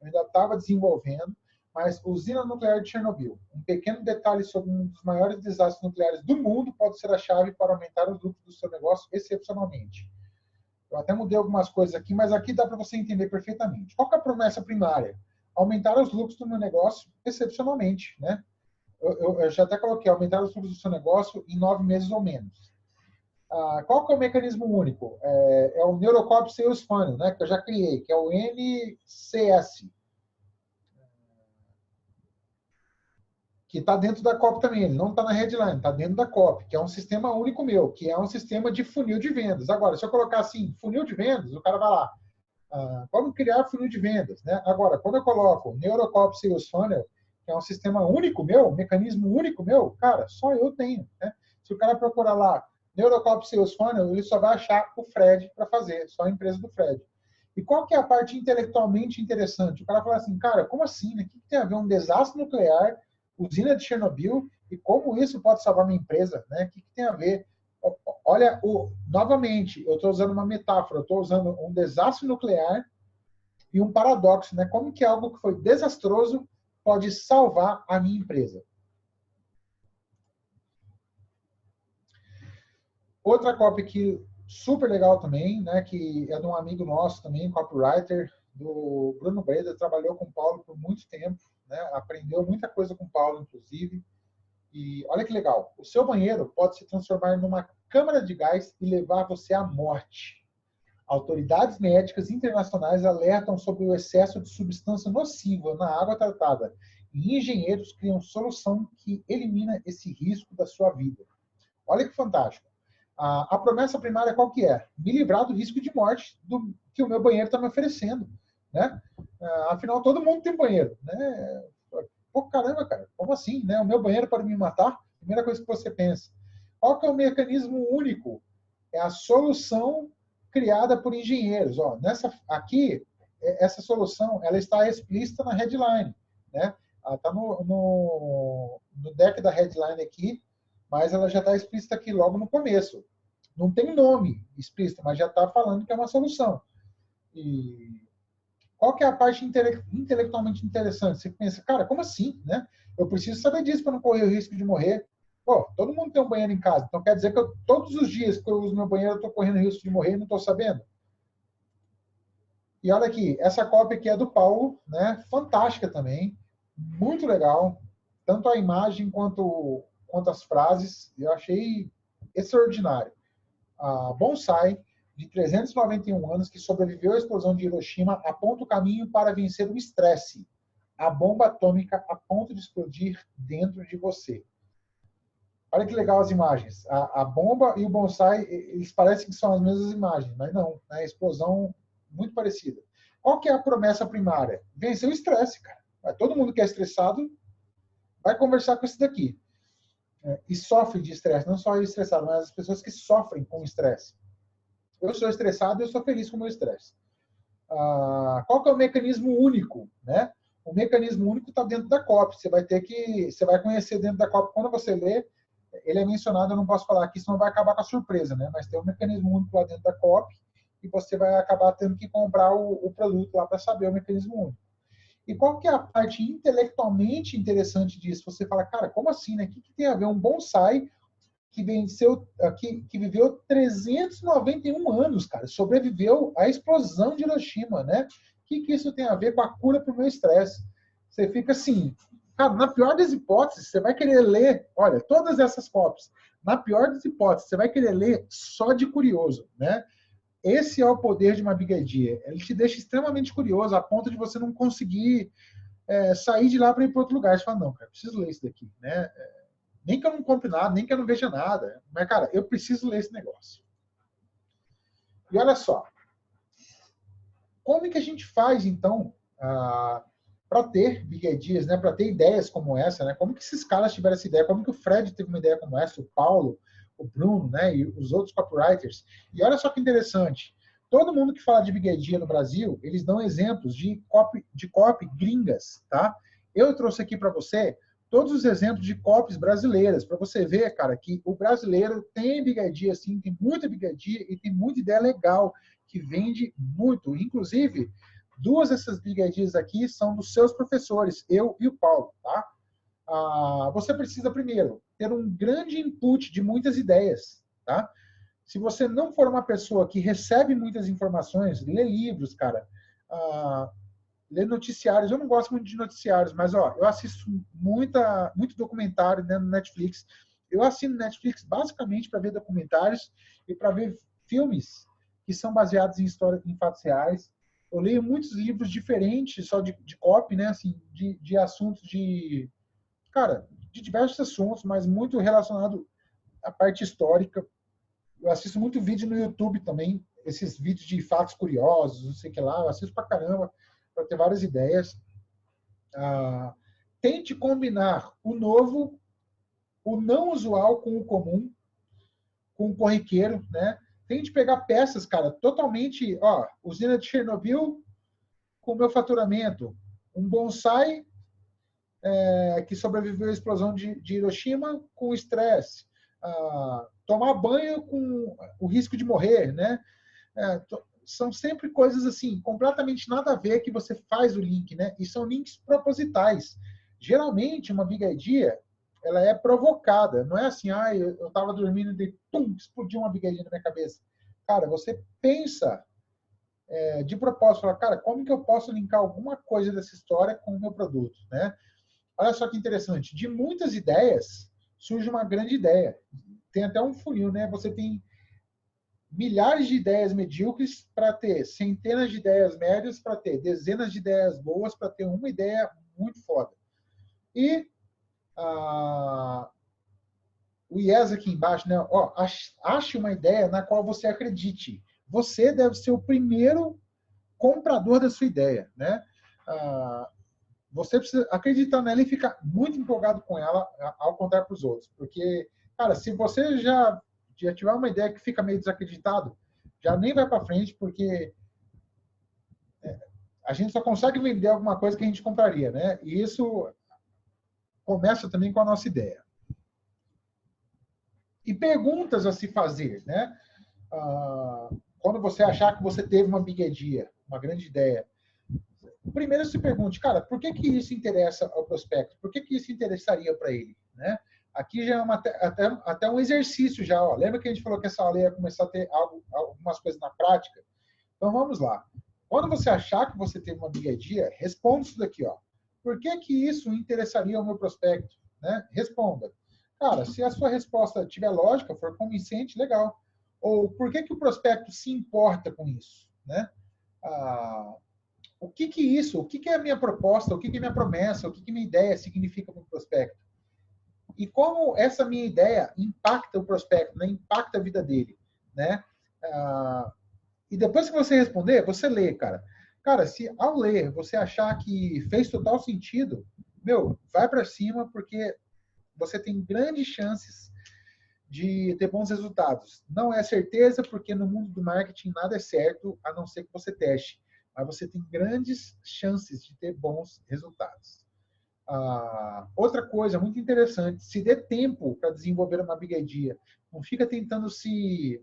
ainda estava desenvolvendo. Mas usina nuclear de Chernobyl. Um pequeno detalhe sobre um dos maiores desastres nucleares do mundo pode ser a chave para aumentar os lucros do seu negócio excepcionalmente. Eu até mudei algumas coisas aqui, mas aqui dá para você entender perfeitamente. Qual que é a promessa primária? Aumentar os lucros do meu negócio excepcionalmente, né? Eu já até coloquei, aumentar os lucros do seu negócio em 9 meses ou menos. Qual que é o mecanismo único? É o Neurocop Sales Funnel, né? Que eu já criei, que é o NCS. Que está dentro da copy também, ele não está na headline, está dentro da copy, que é um sistema único meu, que é um sistema de funil de vendas. Agora, se eu colocar assim, funil de vendas, o cara vai lá, como criar funil de vendas, né? Agora, quando eu coloco Neurocop Sales Funnel, que é um sistema único meu, um mecanismo único meu, cara, só eu tenho, né? Se o cara procurar lá Neurocop Sales Funnel, ele só vai achar o Fred para fazer, só a empresa do Fred. E qual que é a parte intelectualmente interessante? O cara fala assim, cara, como assim, né? O que tem a ver um desastre nuclear, usina de Chernobyl, e como isso pode salvar minha empresa, né? O que tem a ver? Olha, novamente, eu estou usando uma metáfora, eu estou usando um desastre nuclear e um paradoxo, né? Como que algo que foi desastroso pode salvar a minha empresa? Outra copy que super legal também, né? Que é de um amigo nosso também, copywriter, do Bruno Breda, trabalhou com o Paulo por muito tempo, né? Aprendeu muita coisa com o Paulo, inclusive. E olha que legal, o seu banheiro pode se transformar numa câmara de gás e levar você à morte. Autoridades médicas internacionais alertam sobre o excesso de substância nociva na água tratada e engenheiros criam solução que elimina esse risco da sua vida. Olha que fantástico. A promessa primária qual que é? Me livrar do risco de morte que o meu banheiro está me oferecendo, né? Afinal, todo mundo tem banheiro, né? Pô, caramba, cara, como assim, né? O meu banheiro pode me matar? Primeira coisa que você pensa. Qual que é o mecanismo único? É a solução criada por engenheiros. Ó, aqui, essa solução, ela está explícita na headline, né? Ela está no deck da headline aqui, mas ela já está explícita aqui logo no começo. Não tem nome explícito, mas já está falando que é uma solução. E qual que é a parte intelectualmente interessante? Você pensa, cara, como assim, né? Eu preciso saber disso para não correr o risco de morrer. Pô, todo mundo tem um banheiro em casa, então quer dizer que todos os dias que eu uso meu banheiro eu estou correndo o risco de morrer e não estou sabendo? E olha aqui, essa cópia aqui é do Paulo, né? Fantástica também, muito legal, tanto a imagem quanto as frases, eu achei extraordinário. A Bonsai, de 391 anos, que sobreviveu à explosão de Hiroshima, aponta o caminho para vencer o estresse, a bomba atômica a ponto de explodir dentro de você. Olha que legal as imagens. A bomba e o bonsai, eles parecem que são as mesmas imagens, mas não, é a explosão muito parecida. Qual que é a promessa primária? Vencer o estresse, cara. Todo mundo que é estressado vai conversar com esse daqui. E sofre de estresse, não só estressado, mas as pessoas que sofrem com estresse. Eu sou estressado e eu sou feliz com o meu estresse. Qual que é o mecanismo único, né? O mecanismo único está dentro da COP. Você vai conhecer dentro da COP quando você lê. Ele é mencionado, eu não posso falar aqui, senão vai acabar com a surpresa, né? Mas tem um mecanismo único lá dentro da COP e você vai acabar tendo que comprar o produto lá para saber o mecanismo único. E qual que é a parte intelectualmente interessante disso? Você fala, cara, como assim, né? O que tem a ver um bonsai que viveu 391 anos, cara, sobreviveu à explosão de Hiroshima, né? O que isso tem a ver com a cura para o meu estresse? Você fica assim, cara, na pior das hipóteses, você vai querer ler, olha, todas essas cópias, na pior das hipóteses, você vai querer ler só de curioso, né? Esse é o poder de uma Big Idea. Ele te deixa extremamente curioso, a ponto de você não conseguir sair de lá para ir para outro lugar. Você fala, não, cara, preciso ler isso daqui, né? Nem que eu não compre nada, nem que eu não veja nada. Mas, cara, eu preciso ler esse negócio. E olha só. Como é que a gente faz, então, para ter Big Ideas, né? Para ter ideias como essa, né? Como que esses caras tiveram essa ideia? Como que o Fred teve uma ideia como essa? O Paulo, o Bruno, né? E os outros copywriters. E olha só que interessante. Todo mundo que fala de Big Idea no Brasil, eles dão exemplos de copy gringas, tá? Eu trouxe aqui para você todos os exemplos de copies brasileiras, para você ver, cara, que o brasileiro tem Big Idea, sim, tem muita Big Idea e tem muita ideia legal, que vende muito. Inclusive, duas dessas Big Ideas aqui são dos seus professores, eu e o Paulo, tá? Você precisa, primeiro, ter um grande input de muitas ideias, tá? Se você não for uma pessoa que recebe muitas informações, lê livros, cara, ler noticiários. Eu não gosto muito de noticiários, mas eu assisto muito documentário, né, no Netflix. Eu assino Netflix basicamente para ver documentários e para ver filmes que são baseados em fatos reais. Eu leio muitos livros diferentes, só de copy, né, assim, de assuntos de diversos assuntos, mas muito relacionado à parte histórica. Eu assisto muito vídeo no YouTube também, esses vídeos de fatos curiosos, não sei o que lá, eu assisto pra caramba, para ter várias ideias. Tente combinar o novo, o não usual com o comum, com o corriqueiro, né? Tente pegar peças, cara, totalmente, usina de Chernobyl com o meu faturamento, um bonsai que sobreviveu à explosão de Hiroshima com estresse, tomar banho com o risco de morrer, né? São sempre coisas assim, completamente nada a ver que você faz o link, né? E são links propositais. Geralmente, uma Big Idea, ela é provocada. Não é assim, eu estava dormindo e pum, explodiu uma Big Idea na minha cabeça. Cara, você pensa de propósito, fala, cara, como que eu posso linkar alguma coisa dessa história com o meu produto, né? Olha só que interessante. De muitas ideias, surge uma grande ideia. Tem até um funil, né? Você tem milhares de ideias medíocres para ter centenas de ideias médias, para ter dezenas de ideias boas, para ter uma ideia muito foda. E o IES aqui embaixo, né? Ache uma ideia na qual você acredite. Você deve ser o primeiro comprador da sua ideia, né? Você precisa acreditar nela e ficar muito empolgado com ela, ao contrário para os outros. Porque, cara, se você já tiver uma ideia que fica meio desacreditado, já nem vai para frente, porque a gente só consegue vender alguma coisa que a gente compraria, né? E isso começa também com a nossa ideia. E perguntas a se fazer, né? Quando você achar que você teve uma big idea, uma grande ideia, primeiro se pergunte, cara, por que isso interessa ao prospecto? Por que isso interessaria para ele, né? Aqui já é até um exercício já. Lembra que a gente falou que essa aula ia começar a ter algumas coisas na prática? Então vamos lá. Quando você achar que você teve uma big idea, responda isso daqui. Por que isso interessaria ao meu prospecto? Né? Responda. Cara, se a sua resposta tiver lógica, for convincente, legal. Ou por que o prospecto se importa com isso? Né? O que é a minha proposta? O que é a minha promessa? O que minha ideia significa para o prospecto? E como essa minha ideia impacta o prospecto, né? Impacta a vida dele, né? E depois que você responder, você lê, cara. Cara, se ao ler você achar que fez total sentido, meu, vai para cima, porque você tem grandes chances de ter bons resultados. Não é certeza, porque no mundo do marketing nada é certo, a não ser que você teste. Mas você tem grandes chances de ter bons resultados. Outra coisa muito interessante, se dê tempo para desenvolver uma big idea. Não fica tentando se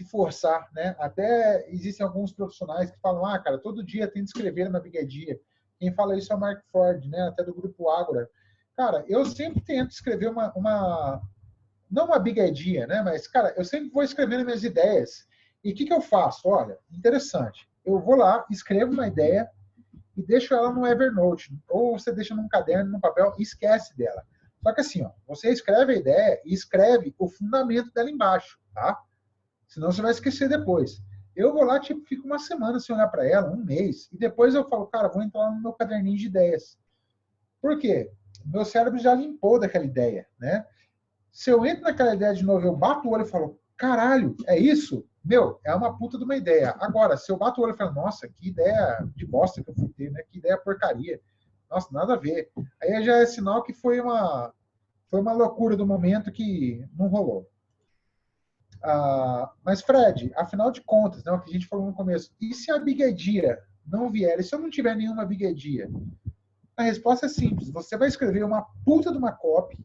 forçar, né? Até existem alguns profissionais que falam, cara, todo dia tem que escrever uma big idea. Quem fala isso é o Mark Ford, né? Até do grupo Ágora. Cara, eu sempre tento escrever não uma big idea, né? Mas, cara, eu sempre vou escrevendo minhas ideias. E o que eu faço? Olha, interessante. Eu vou lá, escrevo uma ideia e deixo ela no Evernote. Ou você deixa num caderno, num papel e esquece dela. Só que assim, ó, você escreve a ideia e escreve o fundamento dela embaixo, tá? Senão você vai esquecer depois. Eu vou lá, tipo, fico uma semana sem olhar para ela, um mês, e depois eu falo, cara, vou entrar no meu caderninho de ideias. Por quê? Meu cérebro já limpou daquela ideia, né? Se eu entro naquela ideia de novo, eu bato o olho e falo, caralho, é isso? Meu, é uma puta de uma ideia. Agora, se eu bato o olho e falo, nossa, que ideia de bosta que eu fui ter, né? Que ideia porcaria. Nossa, nada a ver. Aí já é sinal que foi uma loucura do momento que não rolou. Mas, Fred, afinal de contas, né, o que a gente falou no começo, e se a Big Idea não vier? E se eu não tiver nenhuma Big Idea? A resposta é simples. Você vai escrever uma puta de uma copy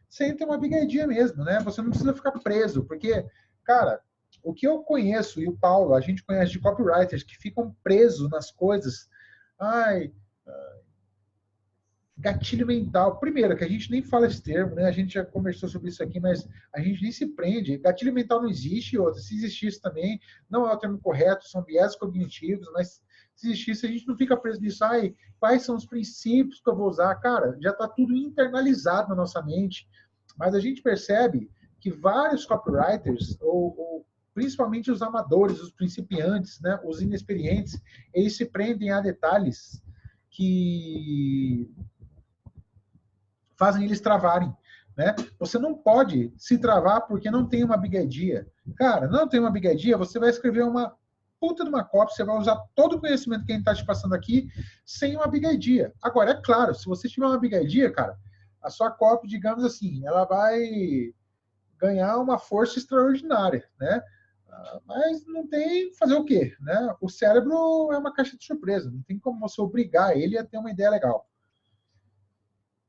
sem ter uma Big Idea mesmo, né? Você não precisa ficar preso, porque, cara, o que eu conheço, e o Paulo, a gente conhece de copywriters que ficam presos nas coisas. Gatilho mental. Primeiro, que a gente nem fala esse termo, né? A gente já conversou sobre isso aqui, mas a gente nem se prende. Gatilho mental não existe, outra. Se existisse também, não é o termo correto, são viés cognitivos, mas se existisse, a gente não fica preso nisso. Quais são os princípios que eu vou usar? Cara, já está tudo internalizado na nossa mente. Mas a gente percebe que vários copywriters, ou principalmente os amadores, os principiantes, né? Os inexperientes, eles se prendem a detalhes que fazem eles travarem, né? Você não pode se travar porque não tem uma big idea. Cara, não tem uma big idea, você vai escrever uma puta de uma copy, você vai usar todo o conhecimento que a gente está te passando aqui sem uma big idea. Agora, é claro, se você tiver uma big idea, cara, a sua copy, digamos assim, ela vai ganhar uma força extraordinária, né? Mas não tem fazer o quê, né? O cérebro é uma caixa de surpresa, não tem como você obrigar ele a ter uma ideia legal.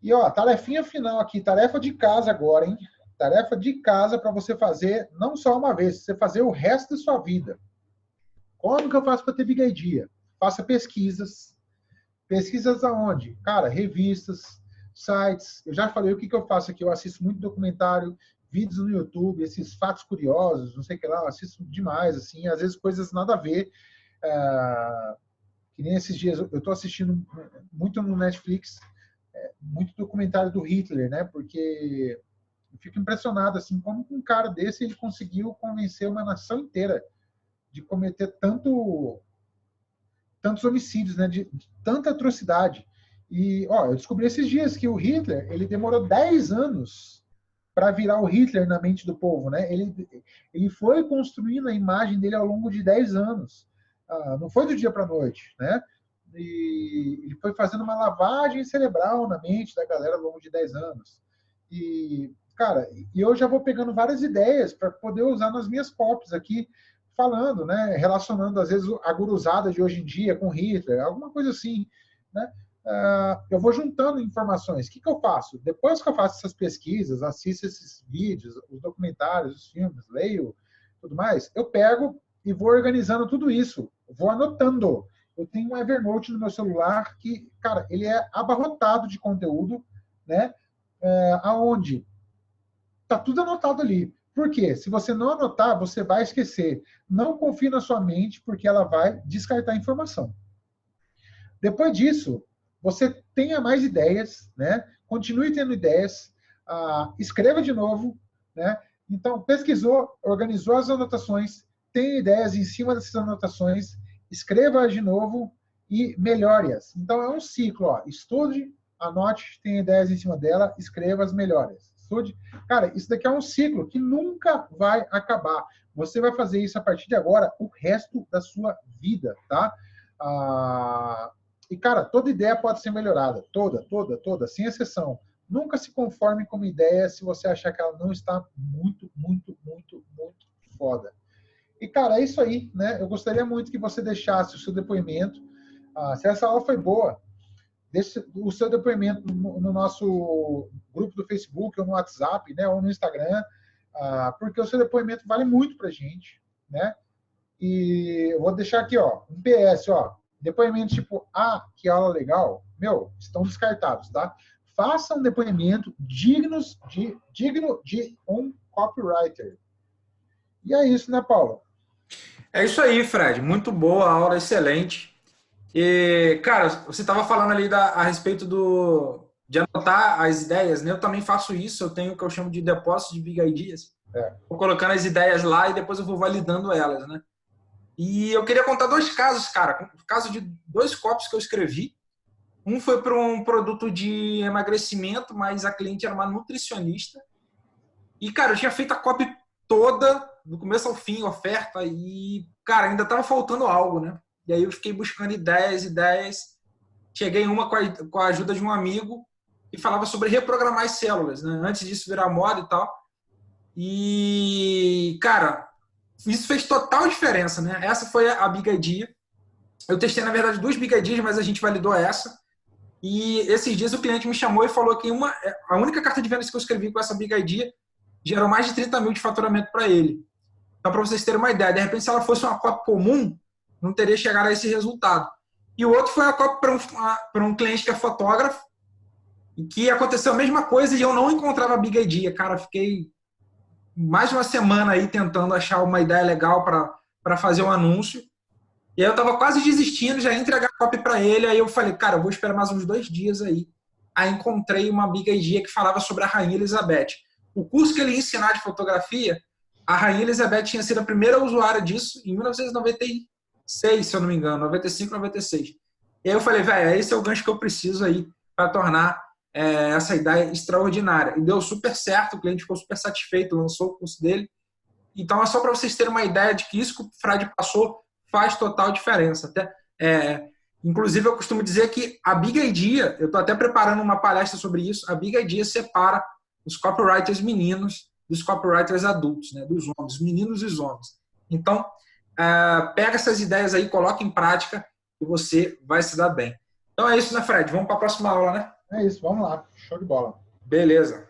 E, ó, tarefinha final aqui, tarefa de casa agora, hein? Tarefa de casa para você fazer não só uma vez, você fazer o resto da sua vida. Como que eu faço para ter big idea? Faça pesquisas. Pesquisas aonde? Cara, revistas, sites. Eu já falei o que eu faço aqui. Eu assisto muito documentário, vídeos no YouTube, esses fatos curiosos, não sei o que lá. Eu assisto demais, assim. Às vezes coisas nada a ver. Que nem esses dias. Eu estou assistindo muito no Netflix, muito documentário do Hitler, né? Porque eu fico impressionado, assim, como um cara desse ele conseguiu convencer uma nação inteira de cometer tantos homicídios, né? De tanta atrocidade. E, ó, eu descobri esses dias que o Hitler, ele demorou 10 anos para virar o Hitler na mente do povo, né? Ele foi construindo a imagem dele ao longo de 10 anos. Não foi do dia para a noite, né? E ele foi fazendo uma lavagem cerebral na mente da galera ao longo de 10 anos. E, cara, eu já vou pegando várias ideias para poder usar nas minhas copies aqui, falando, né, relacionando às vezes a guruzada de hoje em dia com Hitler, alguma coisa assim, né? Eu vou juntando informações. O que eu faço? Depois que eu faço essas pesquisas, assisto esses vídeos, os documentários, os filmes, leio, tudo mais, eu pego e vou organizando tudo isso, vou anotando. Eu tenho um Evernote no meu celular que, cara, ele é abarrotado de conteúdo, né? Aonde tá tudo anotado ali. Por quê? Se você não anotar, você vai esquecer. Não confie na sua mente, porque ela vai descartar a informação. Depois disso, você tenha mais ideias, né? Continue tendo ideias, escreva de novo, né? Então, pesquisou, organizou as anotações, tem ideias em cima dessas anotações, escreva de novo e melhore-as. Então, é um ciclo. Ó. Estude, anote, tenha ideias em cima dela, escreva as melhores. atitude. Cara, isso daqui é um ciclo que nunca vai acabar. Você vai fazer isso a partir de agora o resto da sua vida, tá? E, cara, toda ideia pode ser melhorada. Toda, sem exceção. Nunca se conforme com uma ideia se você achar que ela não está muito foda. E, cara, é isso aí, né? Eu gostaria muito que você deixasse o seu depoimento. Se essa aula foi boa, deixe o seu depoimento no nosso grupo do Facebook, ou no WhatsApp, né? Ou no Instagram, porque o seu depoimento vale muito pra gente, né? E eu vou deixar aqui, ó, um PS, ó. Depoimento tipo, que aula legal, estão descartados, tá? Faça um depoimento digno de um copywriter. E é isso, né, Paulo? É isso aí, Fred. Muito boa a aula, excelente. E, cara, você estava falando ali a respeito de anotar as ideias, né? Eu também faço isso, eu tenho o que eu chamo de depósito de big ideas. Vou colocando as ideias lá e depois eu vou validando elas, né? E eu queria contar 2 casos, cara. O caso de 2 copies que eu escrevi. Um foi para um produto de emagrecimento, mas a cliente era uma nutricionista. E, cara, eu tinha feito a copy toda, do começo ao fim, oferta, e, cara, ainda estava faltando algo, né? E aí eu fiquei buscando ideias. Cheguei em uma com a ajuda de um amigo que falava sobre reprogramar as células, né? Antes disso virar moda e tal. E, cara, isso fez total diferença, né? Essa foi a Big Idea. Eu testei, na verdade, 2 Big Ideas, mas a gente validou essa. E esses dias o cliente me chamou e falou que a única carta de vendas que eu escrevi com essa Big Idea gerou mais de 30 mil de faturamento para ele. Então, para vocês terem uma ideia, de repente, se ela fosse uma copy comum, não teria chegado a esse resultado. E o outro foi a copy para um cliente que é fotógrafo, e que aconteceu a mesma coisa e eu não encontrava a Big Idea. Cara, fiquei mais de uma semana aí tentando achar uma ideia legal para fazer um anúncio. E aí eu estava quase desistindo, já ia entregar a copy para ele. Aí eu falei, cara, eu vou esperar mais uns 2 dias aí. Aí encontrei uma Big Idea que falava sobre a Rainha Elizabeth. O curso que ele ia ensinar de fotografia, a Rainha Elizabeth tinha sido a primeira usuária disso em 1996, se eu não me engano, 95, 96. E aí eu falei, velho, esse é o gancho que eu preciso aí para tornar essa ideia extraordinária. E deu super certo, o cliente ficou super satisfeito, lançou o curso dele. Então é só para vocês terem uma ideia de que isso que o Fred passou faz total diferença. Inclusive, eu costumo dizer que a Big Idea, eu estou até preparando uma palestra sobre isso, a Big Idea separa os copywriters meninos dos copywriters adultos, né, dos homens, meninos e os homens. Então, pega essas ideias aí, coloca em prática e você vai se dar bem. Então é isso, né, Fred? Vamos para a próxima aula, né? É isso, vamos lá. Show de bola. Beleza.